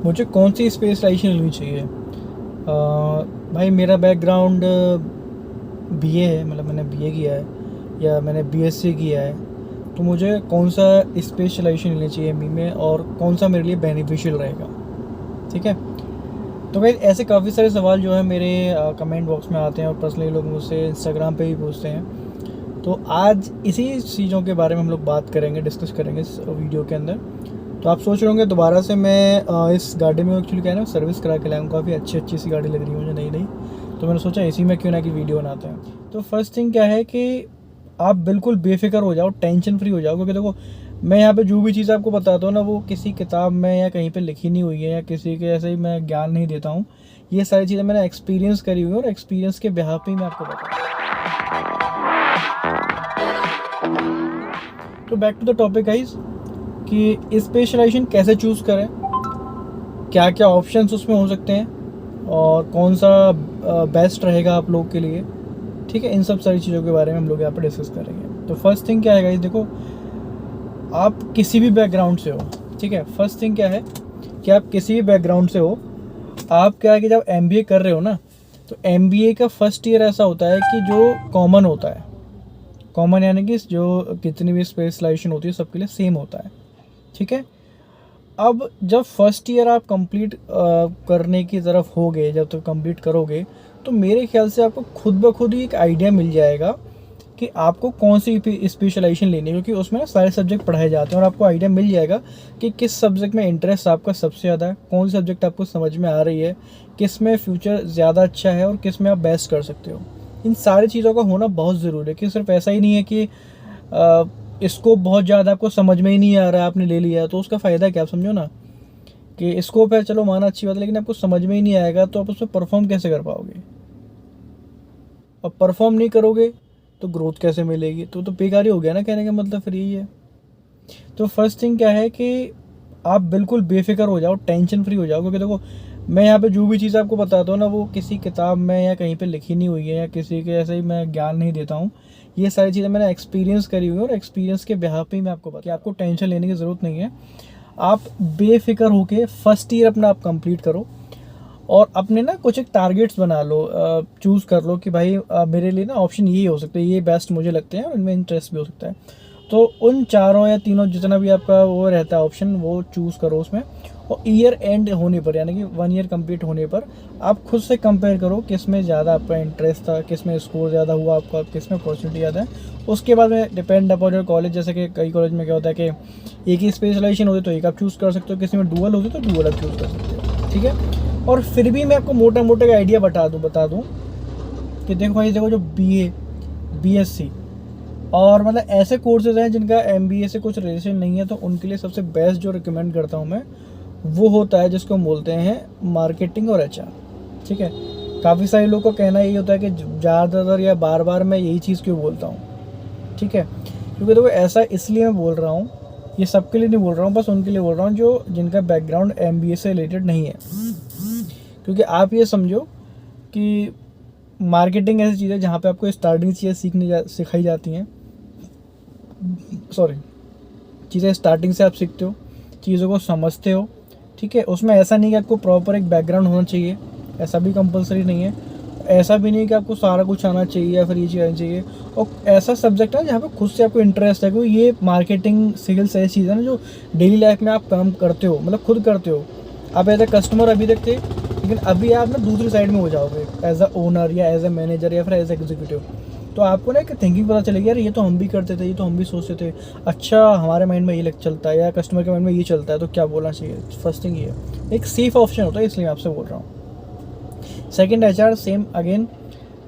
मुझे कौन सी स्पेशलाइजेशन लेनी चाहिए? भाई मेरा बैकग्राउंड बीए है, मतलब मैंने बीए किया है या मैंने बीएससी किया है। तो मुझे कौन सा स्पेशलाइजेशन लेनी चाहिए एमबी में और कौन सा मेरे लिए बेनिफिशियल रहेगा? ठीक है। तो भाई ऐसे काफ़ी सारे सवाल जो है मेरे कमेंट बॉक्स में आते हैं और पर्सनली लोग मुझसे इंस्टाग्राम पे भी पूछते हैं। तो आज इसी चीज़ों के बारे में हम लोग बात करेंगे, डिस्कस करेंगे इस वीडियो के अंदर। तो आप सोच रहे होंगे दोबारा से मैं इस गाड़ी में एक्चुअली क्या है ना, सर्विस करा के लाऊँ। काफ़ी अच्छी सी गाड़ी लग रही है मुझे, नई नई। तो मैंने सोचा इसी में क्यों ना कि वीडियो बनाते हैं। तो फर्स्ट थिंग क्या है कि आप बिल्कुल बेफिक्र हो जाओ, टेंशन फ्री हो जाओ। क्योंकि देखो, मैं यहाँ पे जो भी चीज़ आपको बताता हूँ ना, वो किसी किताब में या कहीं पे लिखी नहीं हुई है या किसी के ऐसे ही मैं ज्ञान नहीं देता हूँ। ये सारी चीज़ें मैंने एक्सपीरियंस करी हुई है और एक्सपीरियंस के बिहाफ पे ही मैं आपको बताता हूँ। तो back to the topic guys, कि स्पेशलाइजेशन कैसे चूज़ करें, क्या क्या ऑप्शंस उसमें हो सकते हैं और कौन सा बेस्ट रहेगा आप लोग के लिए। ठीक है, इन सब सारी चीज़ों के बारे में हम लोग यहाँ पर डिस्कस करेंगे। तो फर्स्ट थिंग क्या है गाइस, देखो आप किसी भी बैकग्राउंड से हो, ठीक है। फर्स्ट थिंग क्या है कि आप किसी भी बैकग्राउंड से हो, आप क्या है कि जब एमबीए कर रहे हो ना, तो एमबीए का फर्स्ट ईयर ऐसा होता है कि जो कॉमन होता है, कॉमन यानी कि जो कितनी भी स्पेशलाइजेशन होती है सबके लिए सेम होता है। ठीक है। अब जब फर्स्ट ईयर आप कंप्लीट करने की तरफ हो गए, जब तक कंप्लीट करोगे, तो मेरे ख्याल से आपको खुद ब खुद ही एक आइडिया मिल जाएगा कि आपको कौन सी स्पेशलाइजेशन लेनी है। क्योंकि उसमें ना सारे सब्जेक्ट पढ़ाए जाते हैं और आपको आइडिया मिल जाएगा कि किस सब्जेक्ट में इंटरेस्ट आपका सबसे ज़्यादा है, कौन सी सब्जेक्ट आपको समझ में आ रही है, किस में फ्यूचर ज़्यादा अच्छा है और किस में आप बेस्ट कर सकते हो। इन सारी चीज़ों का होना बहुत ज़रूरी है। कि सिर्फ ऐसा ही नहीं है कि स्कोप बहुत ज़्यादा आपको समझ में ही नहीं आ रहा है, आपने ले लिया तो उसका फ़ायदा क्या, आप समझो ना। कि स्कोप है, चलो माना अच्छी बात है, लेकिन आपको समझ में ही नहीं आएगा तो आप उसमें परफॉर्म कैसे कर पाओगे? और परफॉर्म नहीं करोगे तो ग्रोथ कैसे मिलेगी? तो बेकार ही हो गया ना, कहने का मतलब फिर यही है। तो फर्स्ट थिंग क्या है कि आप बिल्कुल बेफिक्र हो जाओ, टेंशन फ्री हो जाओ। क्योंकि देखो, मैं यहाँ पे जो भी चीज़ आपको बताता हूँ ना, वो किसी किताब में या कहीं पे लिखी नहीं हुई है या किसी के ऐसे ही मैं ज्ञान नहीं देता हूँ। ये सारी चीज़ें मैंने एक्सपीरियंस करी हुई है और एक्सपीरियंस के बिहाफ पे ही मैं आपको बता कि आपको टेंशन लेने की ज़रूरत नहीं है। आप बेफिक्र होके फर्स्ट ईयर अपना आप कंप्लीट करो और अपने ना कुछ एक टारगेट्स बना लो, चूज़ कर लो कि भाई मेरे लिए ना ऑप्शन यही हो सकते हैं, ये बेस्ट मुझे लगते हैं और इनमें इंटरेस्ट भी हो सकता है। तो उन चारों या तीनों जितना भी आपका वो रहता है ऑप्शन, वो चूज़ करो उसमें। और ईयर एंड होने पर, यानी कि 1 ईयर कंप्लीट होने पर, आप खुद से कंपेयर करो किस में ज़्यादा आपका इंटरेस्ट था, किस में स्कोर ज़्यादा हुआ आपका, किस में अपॉर्चुनिटी ज़्यादा है। उसके बाद में डिपेंड अपॉन योर कॉलेज, जैसे कि कई कॉलेज में क्या होता है कि एक ही स्पेशलाइजेशन होती है तो एक आप चूज़ कर सकते हो, किसी में डुअल होती तो डुअल आप चूज़ कर सकते हो। ठीक है। और फिर भी मैं आपको मोटा मोटा का आइडिया बता दूँ कि देखो भाई, देखो जो बीए, बीएससी और मतलब ऐसे कोर्सेज हैं जिनका एमबीए से कुछ रिलेशन नहीं है, तो उनके लिए सबसे बेस्ट जो रिकमेंड करता हूँ मैं, वो होता है जिसको हम बोलते हैं मार्केटिंग और एचआर। ठीक है। काफ़ी सारे लोगों का कहना यही होता है कि ज़्यादातर या बार बार मैं यही चीज़ क्यों बोलता हूँ। ठीक है। क्योंकि देखो ऐसा इसलिए मैं बोल रहा हूँ, ये सबके लिए नहीं बोल रहा हूँ, बस उनके लिए बोल रहा हूँ जो जिनका बैकग्राउंड एमबीए से रिलेटेड नहीं है। क्योंकि आप ये समझो कि मार्केटिंग ऐसी चीज़ है जहाँ पे आपको स्टार्टिंग चीज़ें सिखाई जाती हैं। सॉरी, चीज़ें स्टार्टिंग से आप सीखते हो, चीज़ों को समझते हो। ठीक है। उसमें ऐसा नहीं कि आपको प्रॉपर एक बैकग्राउंड होना चाहिए, ऐसा भी कंपलसरी नहीं है। ऐसा भी नहीं कि आपको सारा कुछ आना चाहिए या फिर ये चीज़ आनी चाहिए। और ऐसा सब्जेक्ट है जहाँ पे खुद से आपको इंटरेस्ट है, क्योंकि ये मार्केटिंग सेल्स ऐसी चीज़ है ना जो डेली लाइफ में आप काम करते हो, मतलब खुद करते हो। आप एज ए कस्टमर अभी तक थे, लेकिन अभी आप ना दूसरी साइड में हो जाओगे, एज अ ओनर या एज ए मैनेजर या फिर एज एग्जीक्यूटिव। तो आपको ना एक थिंकिंग पता चलेगी, यार ये तो हम भी करते थे, ये तो हम भी सोचते थे, अच्छा हमारे माइंड में ये लग चलता है या कस्टमर के माइंड में ये चलता है, तो क्या बोलना चाहिए। फर्स्ट थिंग ये एक सेफ ऑप्शन होता है, इसलिए मैं आपसे बोल रहा हूँ। सेकंड एचआर सेम अगेन,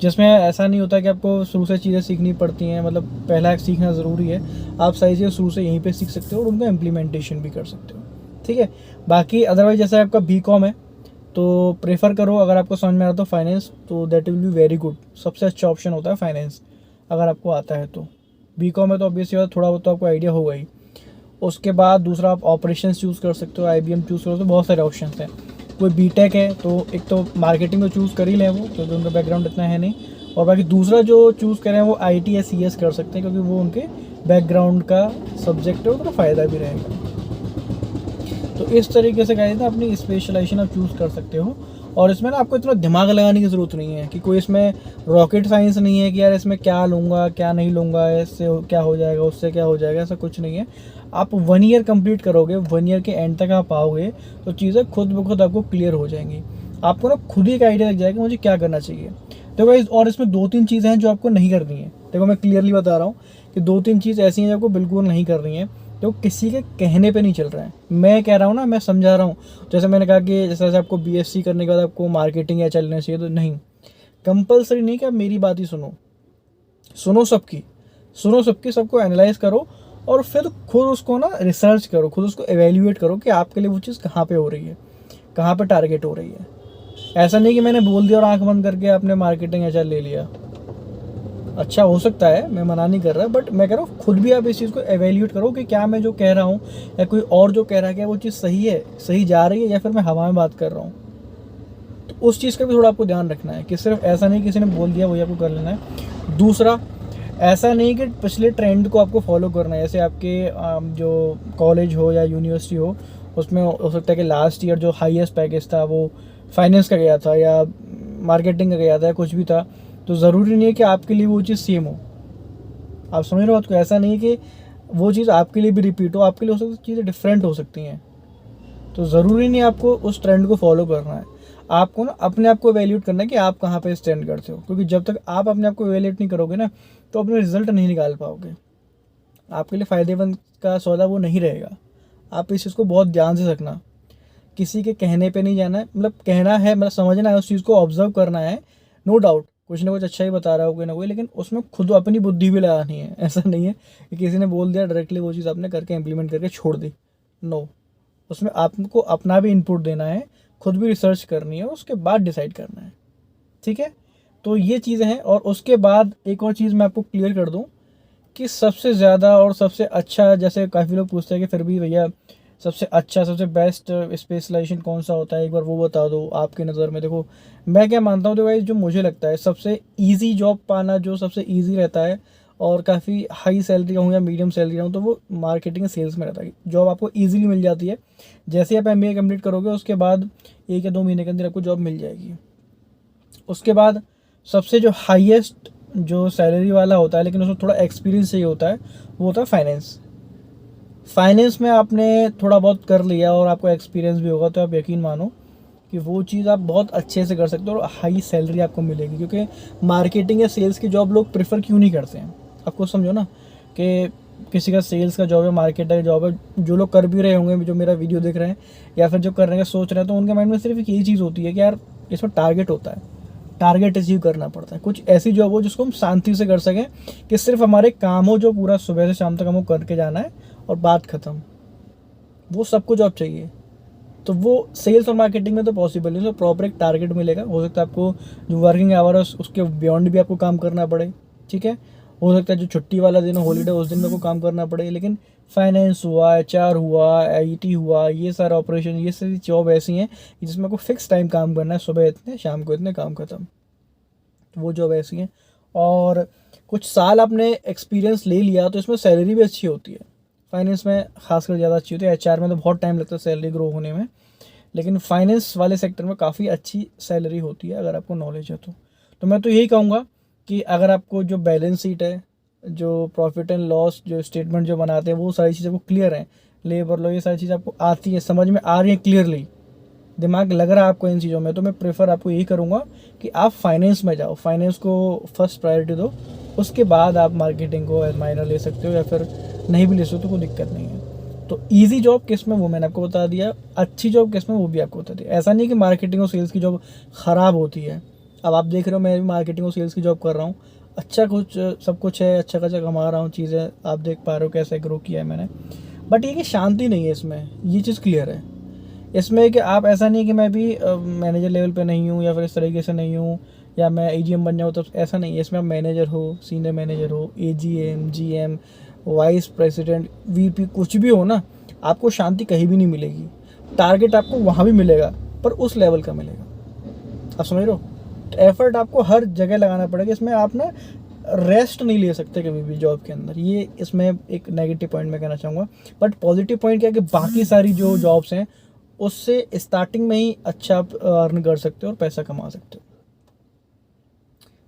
जिसमें ऐसा नहीं होता कि आपको शुरू से चीज़ें सीखनी पड़ती हैं, मतलब पहला सीखना ज़रूरी है। आप सारी चीज़ें शुरू से यहीं पे सीख सकते हो और उनका इम्प्लीमेंटेशन भी कर सकते हो। ठीक है। बाकी अदरवाइज जैसे आपका बीकॉम है, तो प्रेफर करो, अगर आपको समझ में आ रहा तो फाइनेंस, तो that will be very good. सबसे अच्छा ऑप्शन होता है फाइनेंस, अगर आपको आता है तो। बीकॉम है तो ऑब्वियसली बात थोड़ा बहुत तो आपको आइडिया होगा ही। उसके बाद दूसरा आप ऑपरेशंस चूज़ कर सकते हो, आईबीएम चूज़ करो, तो बहुत सारे ऑप्शन हैं। कोई बीटेक है तो एक तो मार्केटिंग में चूज़ कर ही लें वो, क्योंकि उनका बैकग्राउंड इतना है नहीं। और बाकी दूसरा जो चूज़ करें वो आईटी या सीएस कर सकते हैं, क्योंकि वो उनके बैकग्राउंड का सब्जेक्ट है, उनका फ़ायदा भी रहेगा। तो इस तरीके से गाइस ना अपनी स्पेशलाइजेशन आप चूज़ कर सकते हो। और इसमें ना आपको इतना दिमाग लगाने की ज़रूरत नहीं है कि कोई इसमें रॉकेट साइंस नहीं है कि यार इसमें क्या लूँगा क्या नहीं लूँगा, इससे क्या हो जाएगा उससे क्या हो जाएगा, ऐसा कुछ नहीं है। आप 1 ईयर कंप्लीट करोगे, 1 ईयर के एंड तक आप आओगे तो चीज़ें खुद ब खुद आपको क्लियर हो जाएंगी। आपको ना खुद ही एक आइडिया लग जाएगा मुझे क्या करना चाहिए। देखो गाइस, और इसमें 2-3 चीज़ें हैं जो आपको नहीं करनी है। देखो मैं क्लियरली बता रहा हूँ कि 2-3 चीज़ ऐसी हैं जो आपको बिल्कुल नहीं करनी है, जो किसी के कहने पे नहीं चल रहा है। मैं कह रहा हूँ ना, मैं समझा रहा हूँ। जैसे मैंने कहा कि जैसे आपको बीएससी करने के बाद आपको मार्केटिंग या चलना चाहिए, तो नहीं, कंपलसरी नहीं कि आप मेरी बात ही सुनो, सुनो सबकी, सबको एनालाइज करो और फिर खुद उसको ना रिसर्च करो, खुद उसको एवेल्यूएट करो कि आपके लिए वो चीज़ कहाँ पे हो रही है, कहाँ पे टारगेट हो रही है। ऐसा नहीं कि मैंने बोल दिया और आंख बंद करके आपने मार्केटिंग एचआर ले लिया। अच्छा हो सकता है, मैं मना नहीं कर रहा, बट मैं कह रहा हूँ खुद भी आप इस चीज़ को एवेल्यूएट करो कि क्या मैं जो कह रहा हूँ या कोई और जो कह रहा है क्या वो चीज़ सही है, सही जा रही है, या फिर मैं हवा में बात कर रहा हूँ। तो उस चीज़ का भी थोड़ा आपको ध्यान रखना है कि सिर्फ ऐसा नहीं किसी ने बोल दिया वही आपको कर लेना है। दूसरा, ऐसा नहीं कि पिछले ट्रेंड को आपको फॉलो करना है। जैसे आपके जो कॉलेज हो या यूनिवर्सिटी हो, उसमें हो सकता है कि लास्ट ईयर जो हाईएस्ट पैकेज था वो फाइनेंस का गया था या मार्केटिंग का गया था या कुछ भी था, तो ज़रूरी नहीं है कि आपके लिए वो चीज़ सेम हो। आप समझ रहे हो बात को? ऐसा नहीं है कि वो चीज़ आपके लिए भी रिपीट हो, आपके लिए हो सकती है चीज़ें डिफरेंट हो सकती हैं। तो ज़रूरी नहीं आपको उस ट्रेंड को फॉलो करना है। आपको ना अपने आप को वैल्यूएट करना है कि आप कहाँ पे स्टैंड करते हो, क्योंकि जब तक आप अपने आप को वैल्यूएट नहीं करोगे ना, तो अपने रिजल्ट नहीं निकाल पाओगे। आपके लिए फ़ायदेमंद का सौदा वो नहीं रहेगा। आप इस चीज़ को बहुत ध्यान से रखना, किसी के कहने पे नहीं जाना है। मतलब कहना है, मतलब समझना है, उस चीज़ को ऑब्जर्व करना है, नो डाउट कुछ ना कुछ अच्छा ही बता रहा हो कोई ना कोई, लेकिन उसमें खुद अपनी बुद्धि भी लगानी है। ऐसा नहीं है कि किसी ने बोल दिया डायरेक्टली वो चीज़ आपने करके इम्प्लीमेंट करके छोड़ दी। नो, उसमें आपको अपना भी इनपुट देना है, खुद भी रिसर्च करनी है, उसके बाद डिसाइड करना है। ठीक है, तो ये चीज़ें हैं। और उसके बाद एक और चीज़ मैं आपको क्लियर कर दूं कि सबसे ज़्यादा और सबसे अच्छा, जैसे काफ़ी लोग पूछते हैं कि फिर भी भैया सबसे अच्छा सबसे बेस्ट स्पेशलाइजेशन कौन सा होता है, एक बार वो बता दो आपकी नज़र में। देखो मैं क्या मानता हूँ, तो भाई जो मुझे लगता है सबसे ईजी जॉब पाना, जो सबसे ईजी रहता है और काफ़ी हाई सैलरी का हूँ या मीडियम सैलरी का हूँ, तो वो मार्केटिंग या सेल्स में रहता है। जॉब आपको ईजिली मिल जाती है। जैसे आप एमबीए कंप्लीट करोगे उसके बाद 1 या 2 महीने के अंदर आपको जॉब मिल जाएगी। उसके बाद सबसे जो हाईएस्ट जो सैलरी वाला होता है, लेकिन उसमें थोड़ा एक्सपीरियंस चाहिए होता है, वो होता है फाइनेंस। फाइनेंस में आपने थोड़ा बहुत कर लिया और आपको एक्सपीरियंस भी होगा, तो आप यकीन मानो कि वो चीज़ आप बहुत अच्छे से कर सकते हो और हाई सैलरी आपको मिलेगी। क्योंकि मार्केटिंग या सेल्स की जॉब लोग प्रेफर क्यों नहीं करते हैं, आपको समझो ना, कि किसी का सेल्स का जॉब है, मार्केटर का जॉब है, जो लोग कर भी रहे होंगे, जो मेरा वीडियो देख रहे हैं या फिर जो करने का सोच रहे हैं, तो उनके माइंड में सिर्फ एक यही चीज़ होती है कि यार इसमें टारगेट होता है, टारगेट अचीव करना पड़ता है। कुछ ऐसी जॉब हो जिसको हम शांति से कर सकें, कि सिर्फ हमारे काम हो जो पूरा सुबह से शाम तक हमको करके जाना है और बात ख़त्म। वो सबको जॉब चाहिए। तो वो सेल्स और मार्केटिंग में तो पॉसिबल नहीं, तो प्रॉपर एक टारगेट मिलेगा। हो सकता है आपको जो वर्किंग आवर है उसके बियॉन्ड भी आपको काम करना पड़े, ठीक है। हो सकता है जो छुट्टी वाला दिन हो, हॉलीडे, उस दिन में को काम करना पड़े। लेकिन फाइनेंस हुआ, एचआर हुआ, आईटी हुआ, ये सारा ऑपरेशन, ये सारी जॉब ऐसी हैं जिसमें आपको फिक्स टाइम काम करना है, सुबह इतने शाम को इतने, काम खत्म। तो वो जॉब ऐसी हैं। और कुछ साल आपने एक्सपीरियंस ले लिया तो इसमें सैलरी भी अच्छी होती है। फाइनेंस में खासकर ज़्यादा अच्छी होती है, एचआर में तो बहुत टाइम लगता है सैलरी ग्रो होने में, लेकिन फाइनेंस वाले सेक्टर में काफ़ी अच्छी सैलरी होती है अगर आपको नॉलेज है तो मैं तो यही कहूँगा कि अगर आपको जो बैलेंस शीट है, जो प्रॉफिट एंड लॉस जो स्टेटमेंट जो बनाते हैं, वो सारी चीज़ें आपको क्लियर हैं, लेबर लो, ये सारी चीज़ें आपको आती हैं, समझ में आ रही हैं क्लियरली, दिमाग लग रहा है आपको इन चीज़ों में, तो मैं प्रेफर आपको यही करूँगा कि आप फाइनेंस में जाओ, फाइनेंस को फर्स्ट प्रायोरिटी दो। उसके बाद आप मार्केटिंग को एज माइनर ले सकते हो या फिर नहीं भी ले सकते तो कोई दिक्कत नहीं है। तो इजी जॉब किस में, वो मैंने आपको बता दिया। अच्छी जॉब किस में, वो भी आपको बता दिया। ऐसा नहीं कि मार्केटिंग और सेल्स की जॉब ख़राब होती है। अब आप देख रहे हो मैं भी मार्केटिंग और सेल्स की जॉब कर रहा हूँ, अच्छा कुछ सब कुछ है, अच्छा खासा कमा रहा हूँ, चीज़ें आप देख पा रहे हो कैसे ग्रो किया है मैंने। बट ये कि शांति नहीं है इसमें, ये चीज़ क्लियर है इसमें कि आप, ऐसा नहीं कि मैं भी मैनेजर लेवल पे नहीं हूँ या फिर इस तरीके से नहीं हूँ या मैं एजीएम बन जाऊँ, तो ऐसा नहीं है। इसमें आप मैनेजर हो, सीनियर मैनेजर हो, AGM, GM, vice president, VP, कुछ भी हो ना, आपको शांति कहीं भी नहीं मिलेगी। टारगेट आपको वहाँ भी मिलेगा पर उस लेवल का मिलेगा, आप समझ रहे हो। तो एफर्ट आपको हर जगह लगाना पड़ेगा। इसमें आप ना रेस्ट नहीं ले सकते कभी भी जॉब के अंदर, ये इसमें एक नेगेटिव पॉइंट मैं कहना चाहूँगा। बट पॉजिटिव पॉइंट क्या है कि बाकी सारी जो जॉब्स हैं उससे स्टार्टिंग में ही अच्छा आप अर्न कर सकते हो और पैसा कमा सकते हो।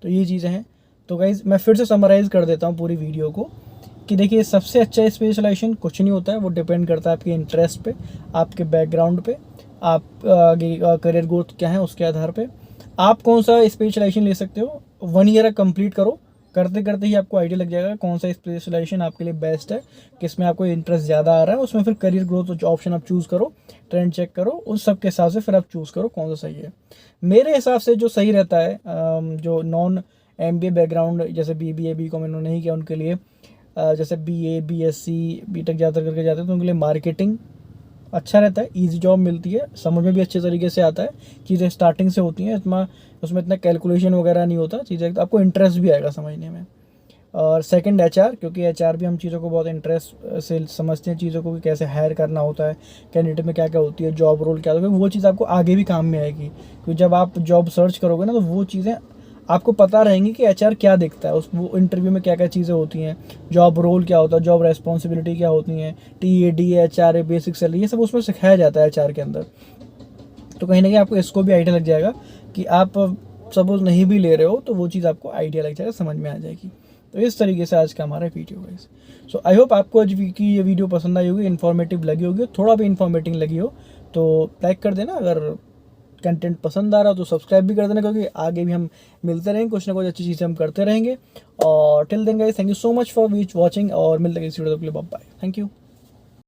तो ये चीज़ें हैं। तो गाइज़ मैं फिर से समराइज़ कर देता हूँ पूरी वीडियो को कि देखिए सबसे अच्छा स्पेशलाइजेशन कुछ नहीं होता है, वो डिपेंड करता है आपके इंटरेस्ट पे, आपके बैकग्राउंड पे, आप आगे करियर ग्रोथ क्या है उसके आधार पे आप कौन सा स्पेशलाइजेशन ले सकते हो। 1 ईयर कंप्लीट करो, करते करते ही आपको आइडिया लग जाएगा कौन सा स्पेशलाइजेशन आपके लिए बेस्ट है, किसमें आपको इंटरेस्ट ज़्यादा आ रहा है, उसमें फिर करियर ग्रोथ ऑप्शन आप चूज़ करो, ट्रेंड चेक करो, उस सब के हिसाब से फिर आप चूज़ करो कौन सा सही है। मेरे हिसाब से जो सही रहता है, जो नॉन MBA बैकग्राउंड जैसे BBA BCom इन्होंने नहीं किया उनके लिए, जैसे BA BSc BTech ज़्यादातर करके जाते हैं तो उनके लिए मार्केटिंग अच्छा रहता है, इजी जॉब मिलती है, समझ में भी अच्छे तरीके से आता है, चीज़ें स्टार्टिंग से होती हैं, उसमें इतना कैलकुलेशन वगैरह नहीं होता, चीज़ें आपको इंटरेस्ट भी आएगा समझने में। और सेकंड HR, क्योंकि HR भी हम चीज़ों को बहुत इंटरेस्ट से समझते हैं, चीज़ों को कि कैसे हायर करना होता है, कैंडिडेट में क्या क्या होती है, जॉब रोल क्या होता है, वो चीज़ आपको आगे भी काम में आएगी। क्योंकि जब आप जॉब सर्च करोगे ना तो वो चीज़ें आपको पता रहेंगी कि HR क्या देखता है, उस वो इंटरव्यू में क्या क्या चीज़ें होती हैं, जॉब रोल क्या होता है, जॉब रेस्पॉन्सिबिलिटी क्या होती हैं, TAD HR बेसिक सैलरी, ये सब उसमें सिखाया जाता है HR के अंदर। तो कहीं ना कहीं आपको इसको भी आइडिया लग जाएगा कि आप सपोज नहीं भी ले रहे हो तो वो चीज़ आपको आइडिया लग जाएगा, समझ में आ जाएगी। तो इस तरीके से आज का हमारा वीडियो है। सो आई होप आपको आज की ये वीडियो पसंद आई होगी, इन्फॉर्मेटिव लगी होगी, थोड़ा भी इन्फॉर्मेटिव लगी हो तो लाइक कर देना, अगर कंटेंट पसंद आ रहा हो तो सब्सक्राइब भी कर देना, क्योंकि आगे भी हम मिलते रहेंगे, कुछ ना कुछ अच्छी चीज़ें हम करते रहेंगे। और till then guys, thank you so much for watching, और मिलते हैं इस वीडियो के लिए, बाय बाय, थैंक यू।